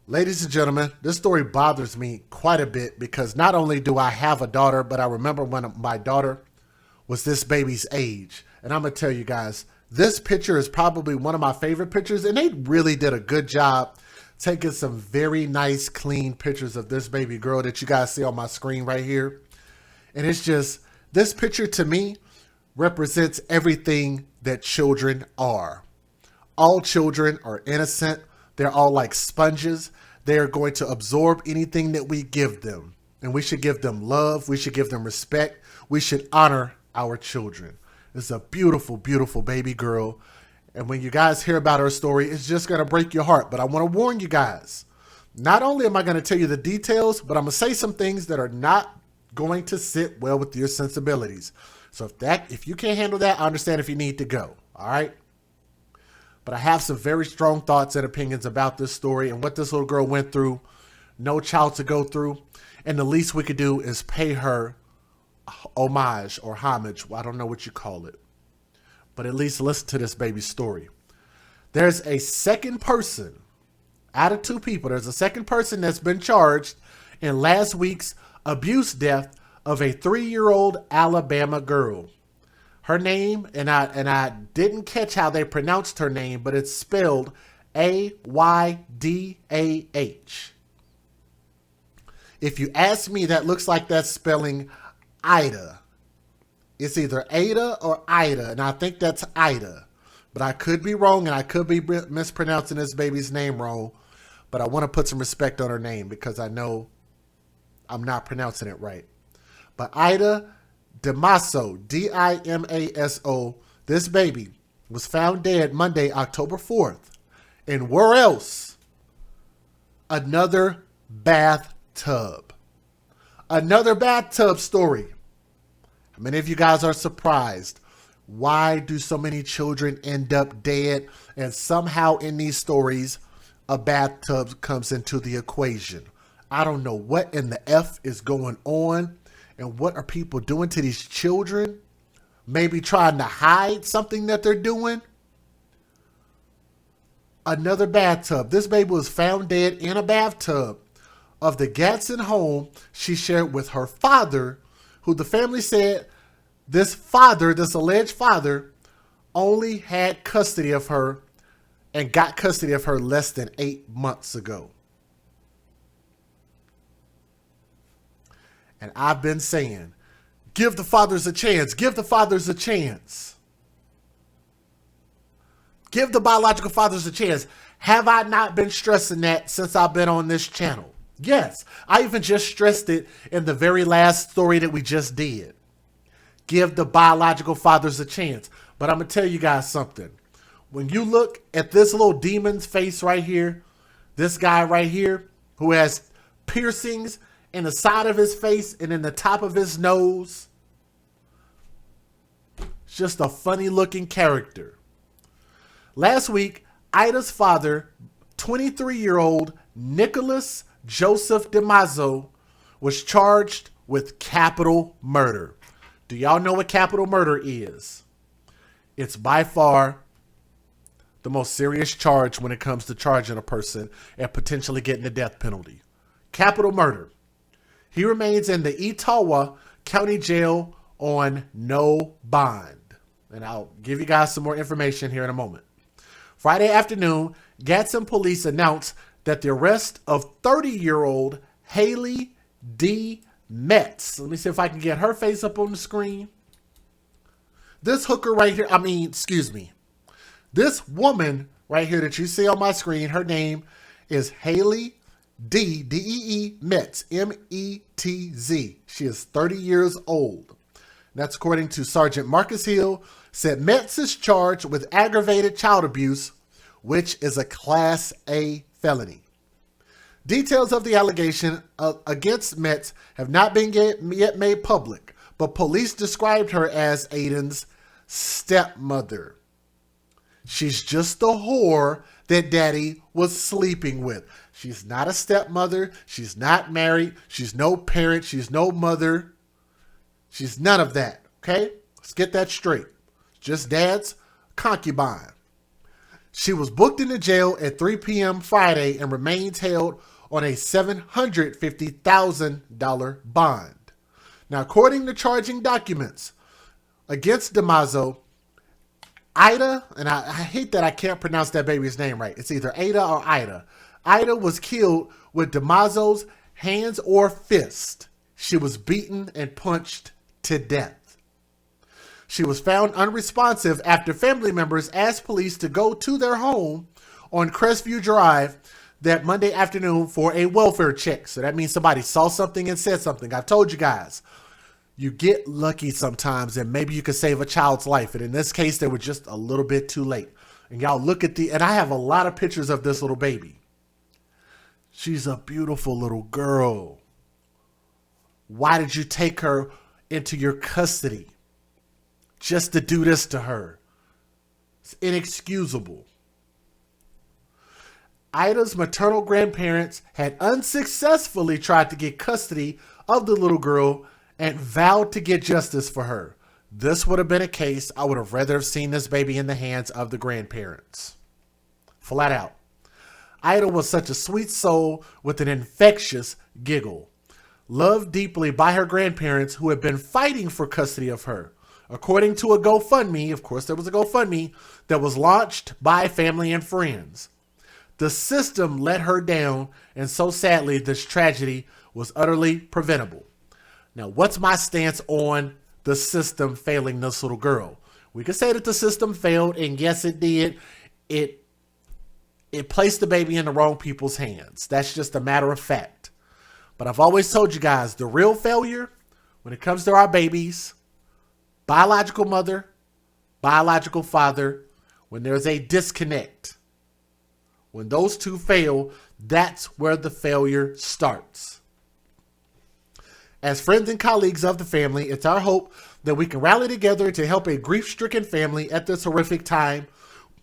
Ladies and gentlemen, this story bothers me quite a bit because not only do I have a daughter, but I remember when my daughter was this baby's age. And I'm going to tell you guys, this picture is probably one of my favorite pictures, and they really did a good job taking some very nice, clean pictures of this baby girl that you guys see on my screen right here. And it's just, this picture to me represents everything that children are. All children are innocent. They're all like sponges. They are going to absorb anything that we give them. And we should give them love. We should give them respect. We should honor our children. It's a beautiful, beautiful baby girl. And when you guys hear about her story, it's just going to break your heart. But I want to warn you guys, not only am I going to tell you the details, but I'm going to say some things that are not going to sit well with your sensibilities. So if you can't handle that, I understand if you need to go. All right. But I have some very strong thoughts and opinions about this story and what this little girl went through. No child to go through. And the least we could do is pay her homage or homage. Well, I don't know what you call it. But at least listen to this baby's story. There's a second person out of two people. There's a second person that's been charged in last week's abuse death of a 3-year-old Alabama girl. Her name, and I didn't catch how they pronounced her name, but it's spelled Aydah. If you ask me, that looks like that's spelling Ida. It's either Ada or Ida, and I think that's Ida. But I could be wrong, and I could be mispronouncing this baby's name wrong. But I want to put some respect on her name because I know I'm not pronouncing it right. But Aydah DiMaso, D-I-M-A-S-O, this baby was found dead Monday, October 4th. And where else? Another bathtub. Another bathtub story. How many of you guys are surprised? Why do so many children end up dead? And somehow in these stories, a bathtub comes into the equation. I don't know what in the F is going on. And what are people doing to these children? Maybe trying to hide something that they're doing? Another bathtub. This baby was found dead in a bathtub of the Gatson home she shared with her father, who the family said this alleged father, only had custody of her and got custody of her less than 8 months ago. And I've been saying, give the fathers a chance. Give the fathers a chance. Give the biological fathers a chance. Have I not been stressing that since I've been on this channel? Yes, I even just stressed it in the very last story that we just did. Give the biological fathers a chance. But I'm going to tell you guys something. When you look at this little demon's face right here, this guy right here who has piercings in the side of his face and in the top of his nose. It's just a funny looking character. Last week, Aydah's father, 23-year-old Nicholas Joseph DiMaso, was charged with capital murder. Do y'all know what capital murder is? It's by far the most serious charge when it comes to charging a person and potentially getting the death penalty. Capital murder. He remains in the Etowah County Jail on no bond. And I'll give you guys some more information here in a moment. Friday afternoon, Gatson police announced that the arrest of 30-year-old Aydah DiMaso. Let me see if I can get her face up on the screen. This hooker right here, this woman right here that you see on my screen, her name is Aydah Metz, M-E-T-Z. She is 30 years old. That's according to Sergeant Marcus Hill, said Metz is charged with aggravated child abuse, which is a Class A felony. Details of the allegation against Metz have not been yet made public, but police described her as Aiden's stepmother. She's just the whore that daddy was sleeping with. She's not a stepmother. She's not married. She's no parent. She's no mother. She's none of that. Okay? Let's get that straight. Just dad's concubine. She was booked into jail at 3 p.m. Friday and remains held on a $750,000 bond. Now, according to charging documents against DiMaso, Aydah, and I hate that I can't pronounce that baby's name right. It's either Aydah or Aydah. Aydah was killed with DiMaso's hands or fist. She was beaten and punched to death. She was found unresponsive after family members asked police to go to their home on Crestview Drive that Monday afternoon for a welfare check. So that means somebody saw something and said something. I've told you guys, you get lucky sometimes and maybe you could save a child's life. And in this case, they were just a little bit too late. And y'all look at and I have a lot of pictures of this little baby. She's a beautiful little girl. Why did you take her into your custody just to do this to her? It's inexcusable. Aydah's maternal grandparents had unsuccessfully tried to get custody of the little girl and vowed to get justice for her. This would have been a case I would have rather have seen this baby in the hands of the grandparents. Flat out. Aydah was such a sweet soul with an infectious giggle. Loved deeply by her grandparents who had been fighting for custody of her. According to a GoFundMe, of course there was a GoFundMe that was launched by family and friends. The system let her down, and so sadly this tragedy was utterly preventable. Now, what's my stance on the system failing this little girl? We could say that the system failed, and yes, it did. It placed the baby in the wrong people's hands. That's just a matter of fact. But I've always told you guys, the real failure when it comes to our babies, biological mother, biological father, when there's a disconnect, when those two fail, that's where the failure starts. As friends and colleagues of the family, it's our hope that we can rally together to help a grief-stricken family at this horrific time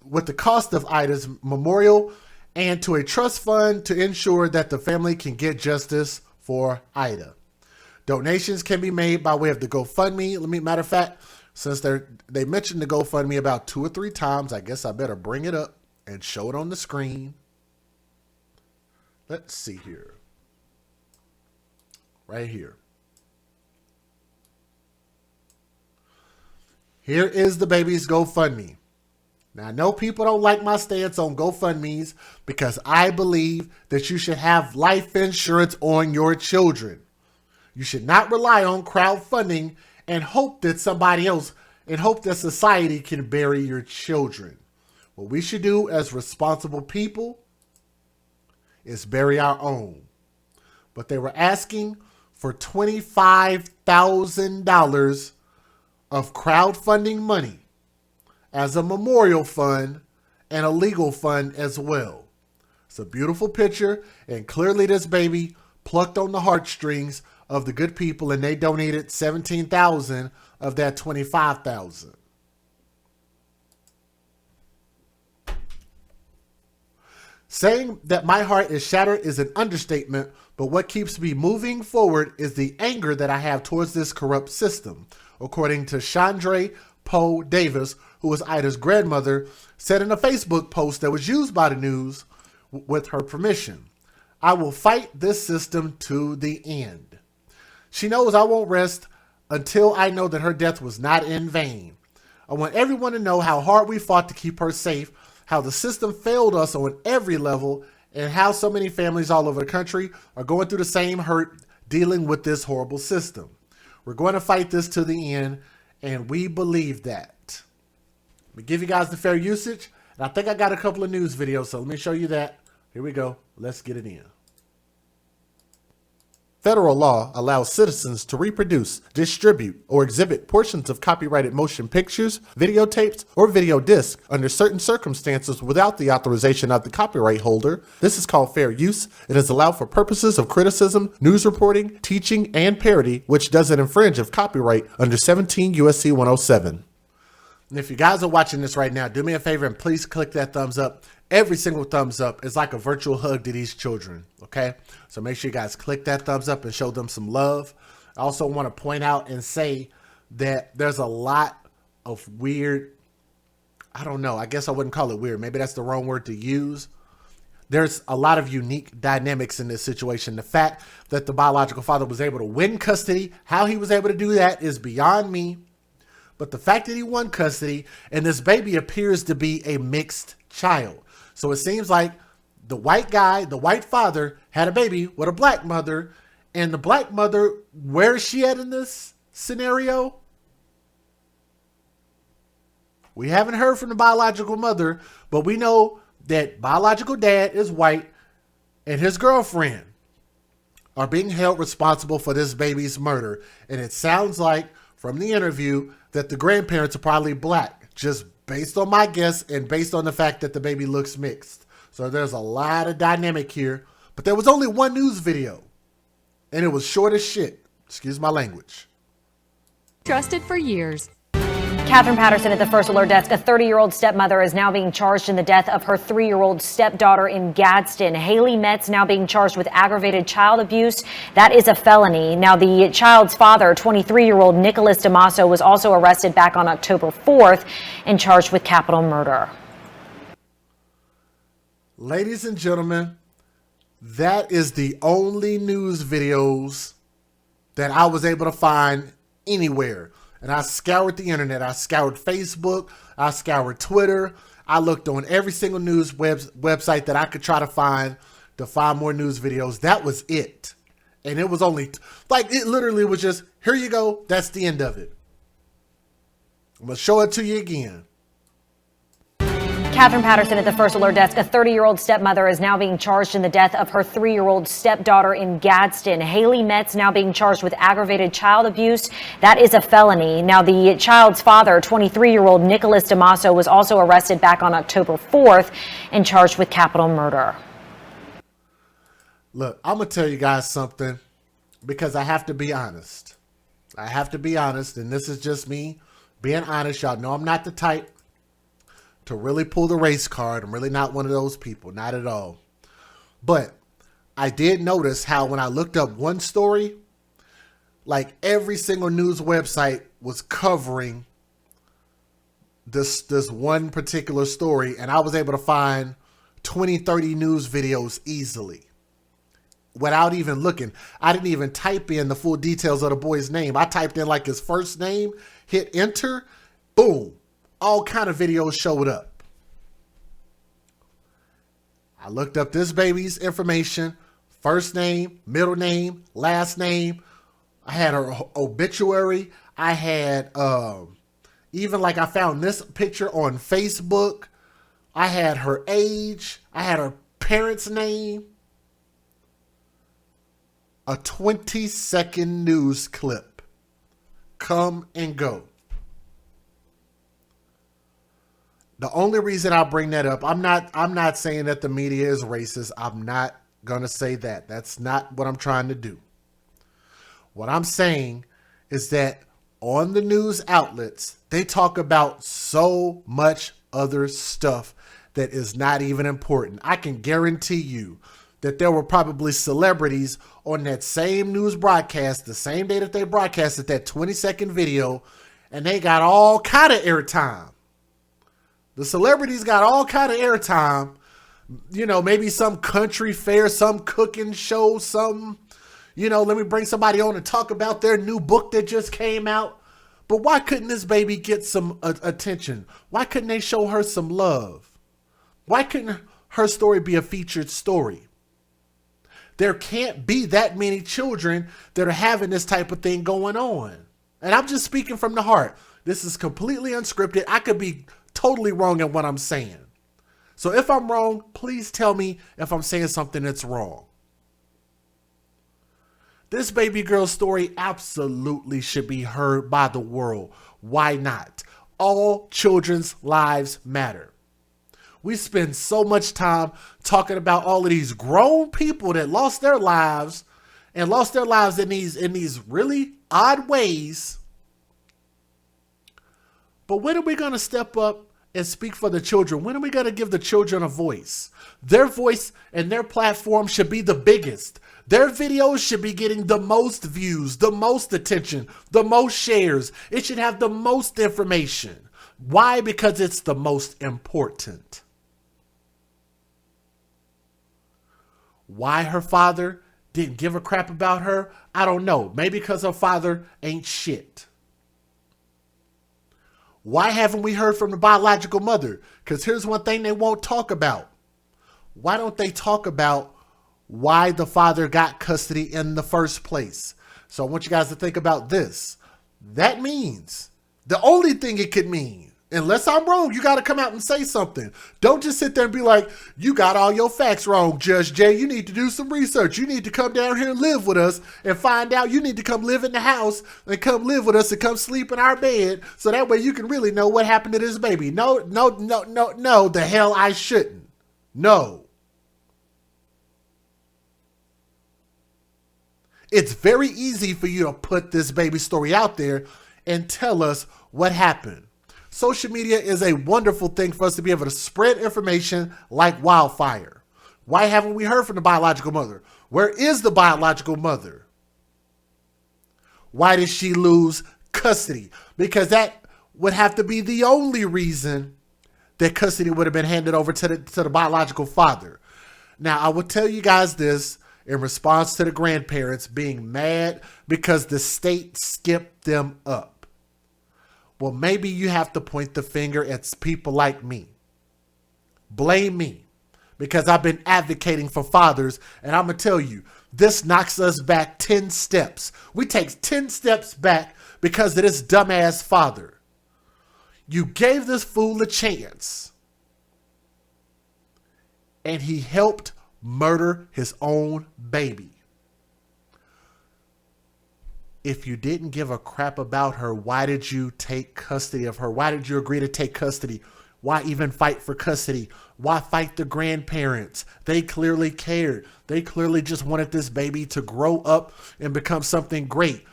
with the cost of Aydah's memorial and to a trust fund to ensure that the family can get justice for Aydah. Donations can be made by way of the GoFundMe. Matter of fact, since they mentioned the GoFundMe about 2 or 3 times, I guess I better bring it up and show it on the screen. Let's see here. Right here. Here is the baby's GoFundMe. Now, I know people don't like my stance on GoFundMes because I believe that you should have life insurance on your children. You should not rely on crowdfunding and hope that society can bury your children. What we should do as responsible people is bury our own. But they were asking for $25,000 of crowdfunding money as a memorial fund and a legal fund as well. It's a beautiful picture, and clearly this baby plucked on the heartstrings of the good people, and they donated $17,000 of that $25,000. Saying that my heart is shattered is an understatement, but what keeps me moving forward is the anger that I have towards this corrupt system, according to Chandra Poe Davis, who was Aydah's grandmother, said in a Facebook post that was used by the news with her permission. I will fight this system to the end. She knows I won't rest until I know that her death was not in vain. I want everyone to know how hard we fought to keep her safe, how the system failed us on every level, and how so many families all over the country are going through the same hurt dealing with this horrible system. We're going to fight this to the end, and we believe that. Let me give you guys the fair usage, and I think I got a couple of news videos, so let me show you that. Here we go. Let's get it in. Federal law allows citizens to reproduce, distribute, or exhibit portions of copyrighted motion pictures, videotapes, or video discs under certain circumstances without the authorization of the copyright holder. This is called fair use. It is allowed for purposes of criticism, news reporting, teaching, and parody, which doesn't infringe of copyright under 17 U.S.C. 107. And if you guys are watching this right now, do me a favor and please click that thumbs up. Every single thumbs up is like a virtual hug to these children, okay? So make sure you guys click that thumbs up and show them some love. I also want to point out and say that there's a lot of weird I don't know. I guess I wouldn't call it weird. Maybe that's the wrong word to use. There's a lot of unique dynamics in this situation. The fact that the biological father was able to win custody, how he was able to do that is beyond me. But the fact that he won custody and this baby appears to be a mixed child. So it seems like the white guy, the white father, had a baby with a black mother. And the black mother, where is she at in this scenario? We haven't heard from the biological mother, but we know that biological dad is white and his girlfriend are being held responsible for this baby's murder. And it sounds like from the interview that the grandparents are probably black, just based on my guess and based on the fact that the baby looks mixed. So there's a lot of dynamic here, but there was only one news video and it was short as shit. Excuse my language. Trusted for years. Catherine Patterson at the First Alert Desk. A 30-year-old stepmother is now being charged in the death of her 3-year-old stepdaughter in Gadsden. Haley Metz now being charged with aggravated child abuse. That is a felony. Now, the child's father, 23-year-old Nicholas DiMaso, was also arrested back on October 4th and charged with capital murder. Ladies and gentlemen, that is the only news videos that I was able to find anywhere. And I scoured the internet. I scoured Facebook. I scoured Twitter. I looked on every single news website that I could try to find more news videos. That was it. And it was only, like, it literally was just, here you go. That's the end of it. I'm going to show it to you again. Catherine Patterson at the First Alert Desk. A 30-year-old stepmother is now being charged in the death of her 3-year-old stepdaughter in Gadsden. Haley Metz now being charged with aggravated child abuse. That is a felony. Now, the child's father, 23-year-old Nicholas DiMaso, was also arrested back on October 4th and charged with capital murder. Look, I'm going to tell you guys something because I have to be honest. I have to be honest, and this is just me being honest. Y'all know I'm not the type to really pull the race card. I'm really not one of those people, not at all. But I did notice how when I looked up one story, like every single news website was covering this one particular story, and I was able to find 20, 30 news videos easily without even looking. I didn't even type in the full details of the boy's name. I typed in like his first name, hit enter, boom. All kind of videos showed up. I looked up this baby's information, first name, middle name, last name. I had her obituary. I had even like I found this picture on Facebook. I had her age. I had her parents' name. A 20-second news clip. Come and go. The only reason I bring that up, I'm not saying that the media is racist. I'm not going to say that. That's not what I'm trying to do. What I'm saying is that on the news outlets, they talk about so much other stuff that is not even important. I can guarantee you that there were probably celebrities on that same news broadcast, the same day that they broadcasted that 20-second video, and they got all kind of airtime. The celebrities got all kind of airtime, you know, maybe some country fair, some cooking show, some, you know, let me bring somebody on to talk about their new book that just came out. But why couldn't this baby get some attention? Why couldn't they show her some love? Why couldn't her story be a featured story? There can't be that many children that are having this type of thing going on. And I'm just speaking from the heart. This is completely unscripted. I could be totally wrong in what I'm saying. So if I'm wrong, please tell me if I'm saying something that's wrong. This baby girl's story absolutely should be heard by the world. Why not? All children's lives matter. We spend so much time talking about all of these grown people that lost their lives and lost their lives in these really odd ways. But when are we going to step up and speak for the children? When are we going to give the children a voice? Their voice and their platform should be the biggest. Their videos should be getting the most views, the most attention, the most shares. It should have the most information. Why? Because it's the most important. Why her father didn't give a crap about her, I don't know. Maybe because her father ain't shit. Why haven't we heard from the biological mother? Because here's one thing they won't talk about. Why don't they talk about why the father got custody in the first place? So I want you guys to think about this. That means the only thing it could mean, unless I'm wrong, you got to come out and say something. Don't just sit there and be like, you got all your facts wrong, Judge Jay. You need to do some research. You need to come down here and live with us and find out. You need to come live in the house and come live with us and come sleep in our bed so that way you can really know what happened to this baby. No, the hell I shouldn't. No. It's very easy for you to put this baby story out there and tell us what happened. Social media is a wonderful thing for us to be able to spread information like wildfire. Why haven't we heard from the biological mother? Where is the biological mother? Why did she lose custody? Because that would have to be the only reason that custody would have been handed over to the biological father. Now, I will tell you guys this in response to the grandparents being mad because the state skipped them up. Well, maybe you have to point the finger at people like me. Blame me because I've been advocating for fathers, and I'm going to tell you, this knocks us back 10 steps. We take 10 steps back because of this dumbass father. You gave this fool a chance, and he helped murder his own baby. If you didn't give a crap about her, why did you take custody of her? Why did you agree to take custody? Why even fight for custody? Why fight the grandparents? They clearly cared. They clearly just wanted this baby to grow up and become something great.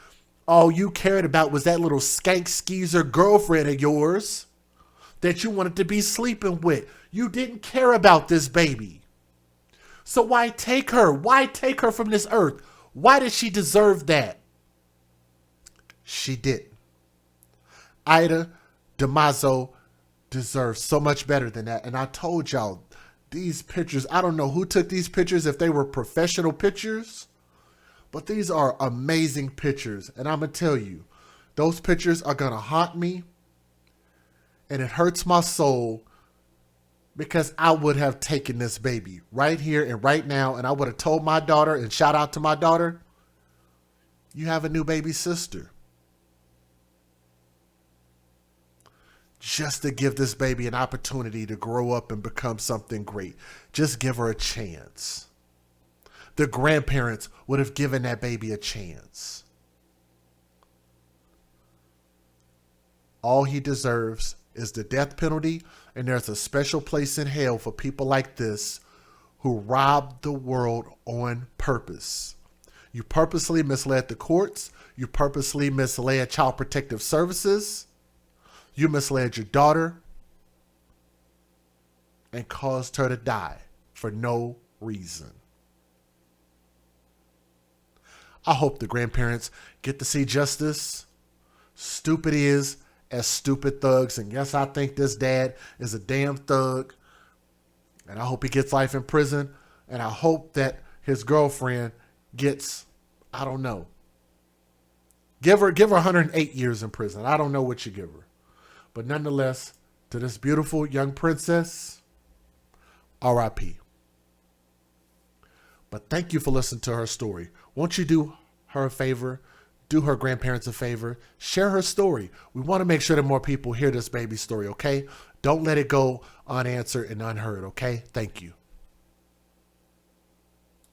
All you cared about was that little skank skeezer girlfriend of yours that you wanted to be sleeping with. You didn't care about this baby. So why take her? Why take her from this earth? Why did she deserve that? She didn't. Aydah DiMaso deserves so much better than that. And I told y'all, these pictures, I don't know who took these pictures, if they were professional pictures, but these are amazing pictures. And I'm going to tell you, those pictures are going to haunt me. And it hurts my soul because I would have taken this baby right here and right now. And I would have told my daughter, and shout out to my daughter, you have a new baby sister. Just to give this baby an opportunity to grow up and become something great. Just give her a chance. The grandparents would have given that baby a chance. All he deserves is the death penalty, and there's a special place in hell for people like this who robbed the world on purpose. You purposely misled the courts. You purposely misled Child Protective Services. You misled your daughter and caused her to die for no reason. I hope the grandparents get to see justice. Stupid is as stupid thugs. And yes, I think this dad is a damn thug. And I hope he gets life in prison. And I hope that his girlfriend gets, I don't know. Give her 108 years in prison. I don't know what you give her. But nonetheless, to this beautiful young princess, R.I.P. But thank you for listening to her story. Won't you do her a favor? Do her grandparents a favor. Share her story. We want to make sure that more people hear this baby story, okay? Don't let it go unanswered and unheard, okay? Thank you.